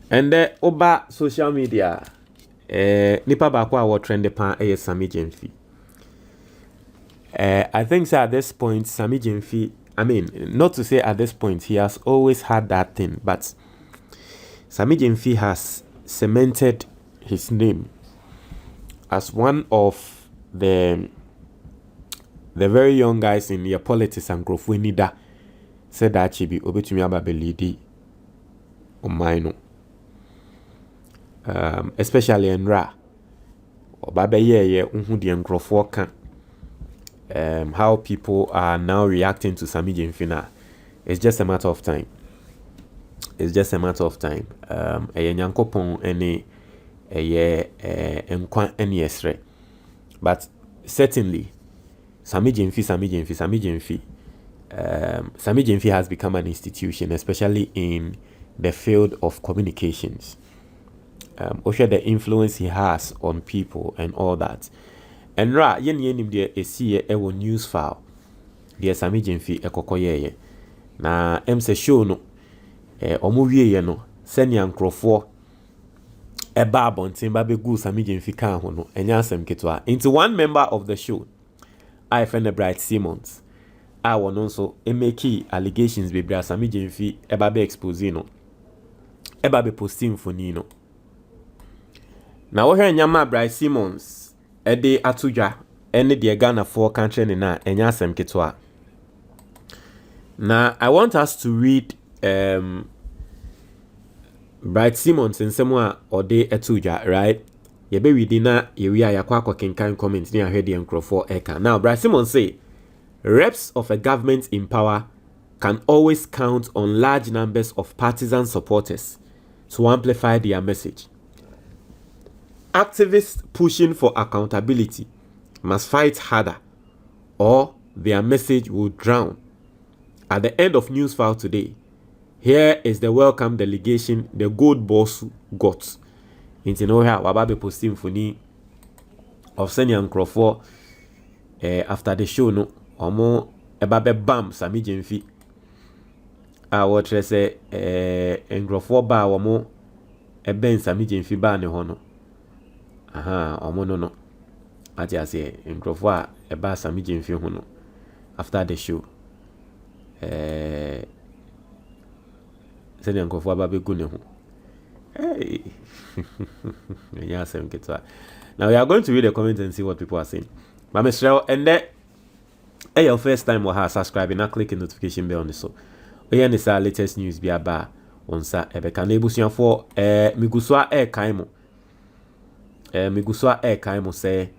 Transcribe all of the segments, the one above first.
And the oba social media nipa ba kwa trend pan Sammy Gyamfi. I think so at this point Sammy Gyamfi, I mean, not to say at this point, he has always had that thing, but Sammy Gyamfi has cemented his name as one of the very young guys in your politics and growth. We need that. Said that she be obetumi ababelidi omaino. Especially in Ra. Obabeye unhu di nkrofo kan. How people are now reacting to Sammy Gyamfi. It's just a matter of time. It's just a matter of time. Nyankopon ene enkwa ene esre. But certainly Sammy Gyamfi has become an institution, especially in the field of communications. Also the influence he has on people and all that. And ra yen there a see a news file. Dear Sammy Gyamfi ekokoye na se show no omuwie ye no senia nkrofo eba abonten ba begu Sammy Gyamfi kan ho no enya asem ketwa. Into one member of the show, I friend Bright Simmons, I won also make allegations be bra Sammy Gyamfi eba be expose no eba be posting for no. Na wo hwe nyama Bright Simmons ede atudwa ene de Ghana for country ne na enya asem ketwa. Now I want us to read Bright Simmons in somewhere or day etuja, right? You be reading na we are yakwa kenkan comment near head and for eka. Now Bright Simmons say reps of a government in power can always count on large numbers of partisan supporters to amplify their message. Activists pushing for accountability must fight harder or their message will drown. At the end of news file today, here is the welcome delegation the goldbod got. Into no here, wababe posting for ni of senior Crawford after the show no omo ebabe bam Sammy Gyamfi. What say Crawford ba omo eben Sammy Gyamfi ba ne ho no. Aha, omo no. Ati ase Crawford eba Sammy Gyamfi ho no after the show. Send uncle for baby gune. Hey, yes, now we are going to read the comments and see what people are saying. But Mr. And then, your first time we have subscribing, now click the notification bell on the so. We are our latest news be about on sa ebe kan ebusuan for miguswa kaimo. Miguswa kaimo say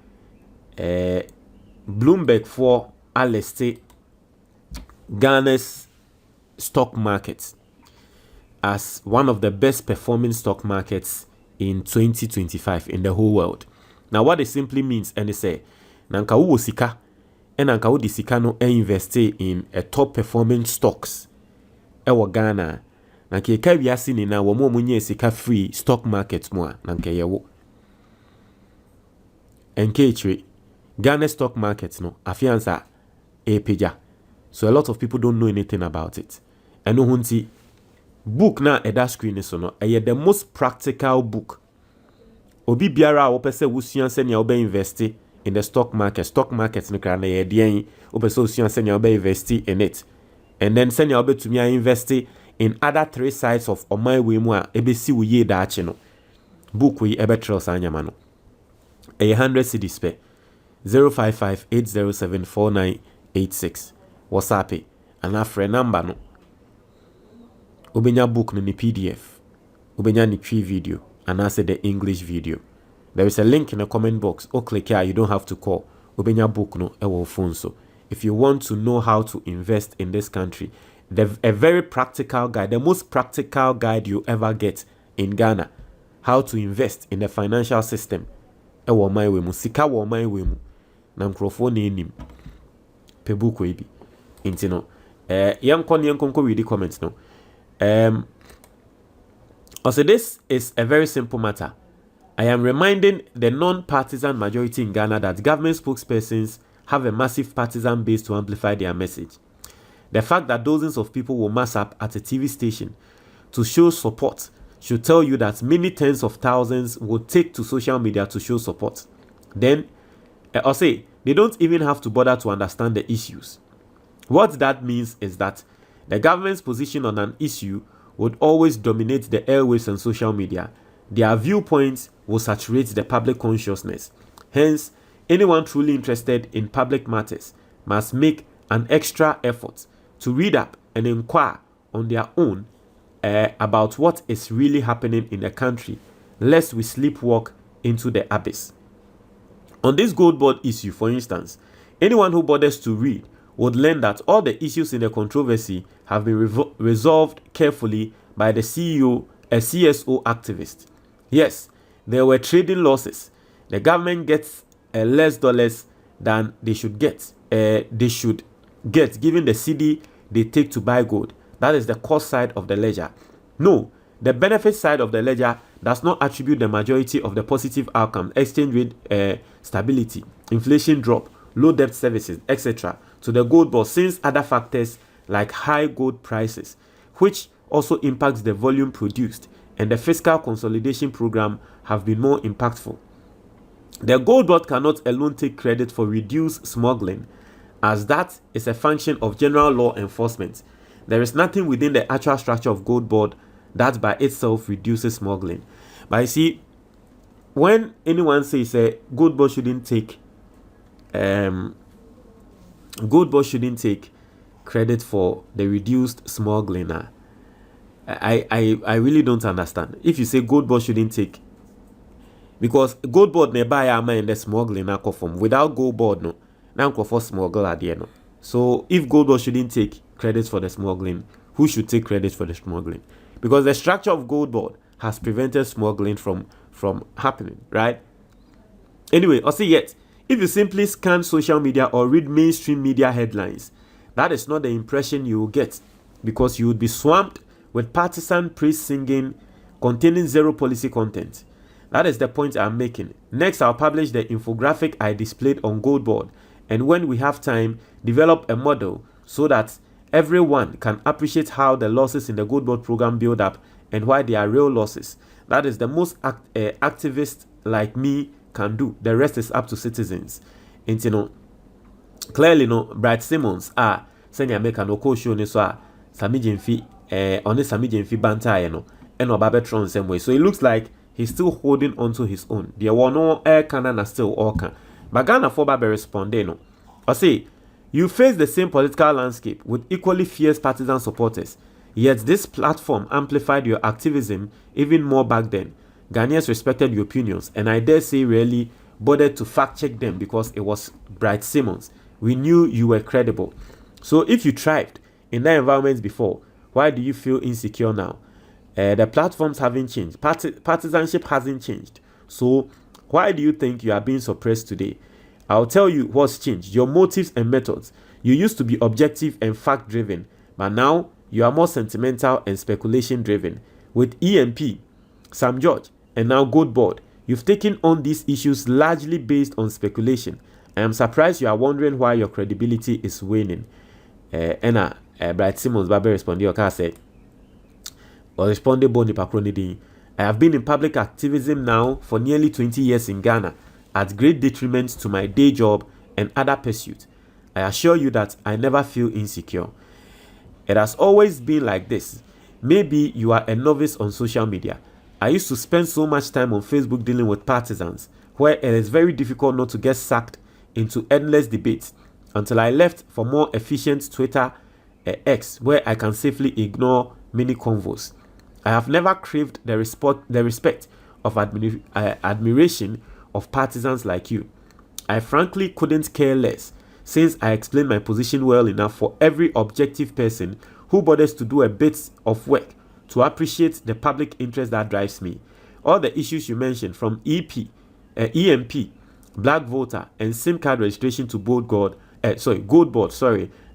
Bloomberg for aleste Ghana's stock market as one of the best performing stock markets in 2025 in the whole world. Now what it simply means, and they say nanka wo sika and nanka wo di sika no invest in a top performing stocks ewo Ghana na ke ka wiase ni na wo mo munye sika free stock market mo nanka yewo enketre Ghana stock market no afiansa peja. So a lot of people don't know anything about it. And no hunti book na eda screen is no the most practical book. Obi biara wo pese wusuan se ne obe invest in the stock market. Stock market no kra na ye de wo pese wusuan se ne obe invest in it. And then se ne obe to me invest in other three sides of my way mu a ebesi wo ye da ache no. Book we ebe trail sa nyama no. 100 cedis pe 0558074986. WhatsApp and a friend number no. Ubenya book no ni PDF. Ubenya ni tree video and I say the English video. There is a link in the comment box. Or click here, you don't have to call. Ubenya book no ewo phone so. If you want to know how to invest in this country, a very practical guide, the most practical guide you ever get in Ghana, how to invest in the financial system. Ewo my we mu sika wo my we mu. Na microphone enim. Pe book we bi. Intino yanko read the comments no. Also this is a very simple matter. I am reminding the non-partisan majority in Ghana that government spokespersons have a massive partisan base to amplify their message. The fact that dozens of people will mass up at a TV station to show support should tell you that many tens of thousands will take to social media to show support. Then, I'll say, they don't even have to bother to understand the issues. What that means is that the government's position on an issue would always dominate the airwaves and social media. Their viewpoints will saturate the public consciousness. Hence, anyone truly interested in public matters must make an extra effort to read up and inquire on their own about what is really happening in the country, lest we sleepwalk into the abyss. On this goldbod issue, for instance, anyone who bothers to read would learn that all the issues in the controversy have been resolved carefully by the CEO, a CSO activist. Yes, there were trading losses. The government gets less dollars than they should get. Given the cedi they take to buy gold. That is the cost side of the ledger. No, the benefit side of the ledger does not attribute the majority of the positive outcome, exchange rate stability, inflation drop, low debt services, etc. to the gold board, since other factors like high gold prices, which also impacts the volume produced, and the fiscal consolidation program have been more impactful. The gold board cannot alone take credit for reduced smuggling, as that is a function of general law enforcement. There is nothing within the actual structure of gold board that by itself reduces smuggling. But you see, when anyone says gold board shouldn't take credit for the reduced smuggling, I really don't understand. If you say gold board shouldn't take, because gold board nearby am in the smuggling from without gold board no now for smuggle at the end. So if gold board shouldn't take credit for the smuggling, who should take credit for the smuggling? Because the structure of gold board has prevented smuggling from happening, right? Anyway, I'll say yet, if you simply scan social media or read mainstream media headlines, that is not the impression you will get, because you would be swamped with partisan praise singing containing zero policy content. That is the point I'm making. Next, I'll publish the infographic I displayed on goldboard, and when we have time, develop a model so that everyone can appreciate how the losses in the goldboard program build up and why they are real losses. That is the most activist like me can do. The rest is up to citizens. And clearly Brad Simmons send you make an oko show ni so Sammy Gyamfi on Sammy Gyamfi banter and Obabetron same way. So it looks like he's still holding on to his own. The one no air cannon still all can. But Ghana for Babe responding. I say, you face the same political landscape with equally fierce partisan supporters. Yet this platform amplified your activism even more back then. Ghanaians respected your opinions, and I dare say rarely bothered to fact check them because it was Bright Simmons. We knew you were credible. So if you thrived in that environment before, why do you feel insecure now? The platforms haven't changed. Partisanship hasn't changed. So why do you think you are being suppressed today? I'll tell you what's changed. Your motives and methods. You used to be objective and fact-driven, but now you are more sentimental and speculation-driven. With EMP, Sam George, and now Goldboard, you've taken on these issues largely based on speculation. I am surprised you are wondering why your credibility is waning. Bright Simmons Babe responded, okay, said, I have been in public activism now for nearly 20 years in Ghana, at great detriment to my day job and other pursuits. I assure you that I never feel insecure. It has always been like this. Maybe you are a novice on social media. I used to spend so much time on Facebook dealing with partisans, where it is very difficult not to get sucked into endless debates, until I left for more efficient Twitter X, where I can safely ignore many convos. I have never craved the respect of admiration of partisans like you. I frankly couldn't care less, since I explained my position well enough for every objective person who bothers to do a bit of work to appreciate the public interest that drives me. All the issues you mentioned, from EMP, black voter, and SIM card registration to Goldboard,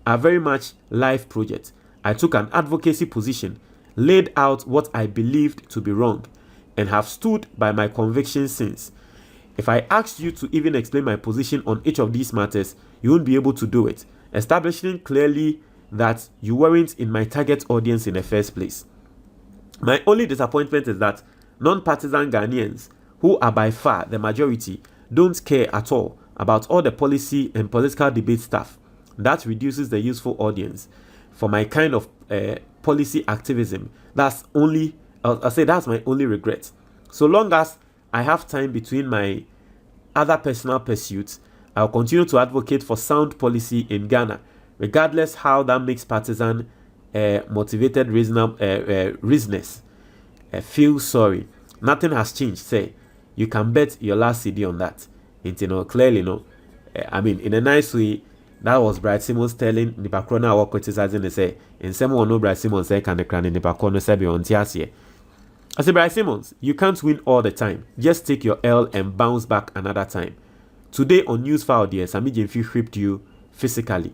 are very much live projects. I took an advocacy position, laid out what I believed to be wrong, and have stood by my convictions since. If I asked you to even explain my position on each of these matters, you won't be able to do it, establishing clearly that you weren't in my target audience in the first place. My only disappointment is that non-partisan Ghanaians, who are by far the majority, don't care at all about all the policy and political debate stuff. That reduces the useful audience for my kind of policy activism. That's my only regret. So long as I have time between my other personal pursuits, I'll continue to advocate for sound policy in Ghana, regardless how that makes partisan motivated reasoners feel sorry. Nothing has changed. Say, you can bet your last CD on that. Clearly, I mean, in a nice way, that was Brad Simmons telling Nipacrona or criticizing the say, in some one no Brad Simmons say can the crown in Nipacrona say be on Tiasie. I say, Brad Simmons, you can't win all the time. Just take your L and bounce back another time. Today on News File, dear, Sammy Gyamfi whipped you physically.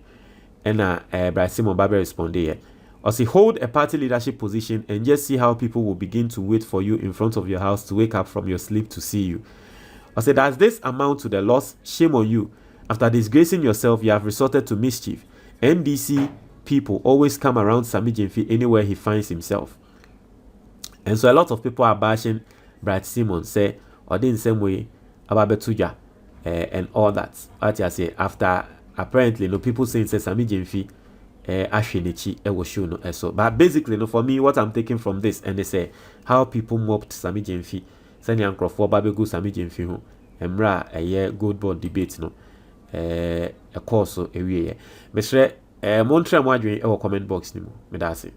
And Brad Simmons Barber responded here. Or say, hold a party leadership position and just see how people will begin to wait for you in front of your house to wake up from your sleep to see you. Or say, does this amount to the loss? Shame on you. After disgracing yourself, you have resorted to mischief. NDC people always come around Sammy Gyamfi anywhere he finds himself. And so a lot of people are bashing Brad Simmons, say, or in the same way, Ababetuja, and all that. What I say, after apparently, people saying, say, Sammy Gyamfi, so. But basically, for me, what I'm taking from this, and they say, how people mocked Sammy Gyamfi, sending Uncle for Babegu Sammy Gyamfi, Emra, a year goldbod debate, a course, a year. Mr. Montreal, comment box, me that's it.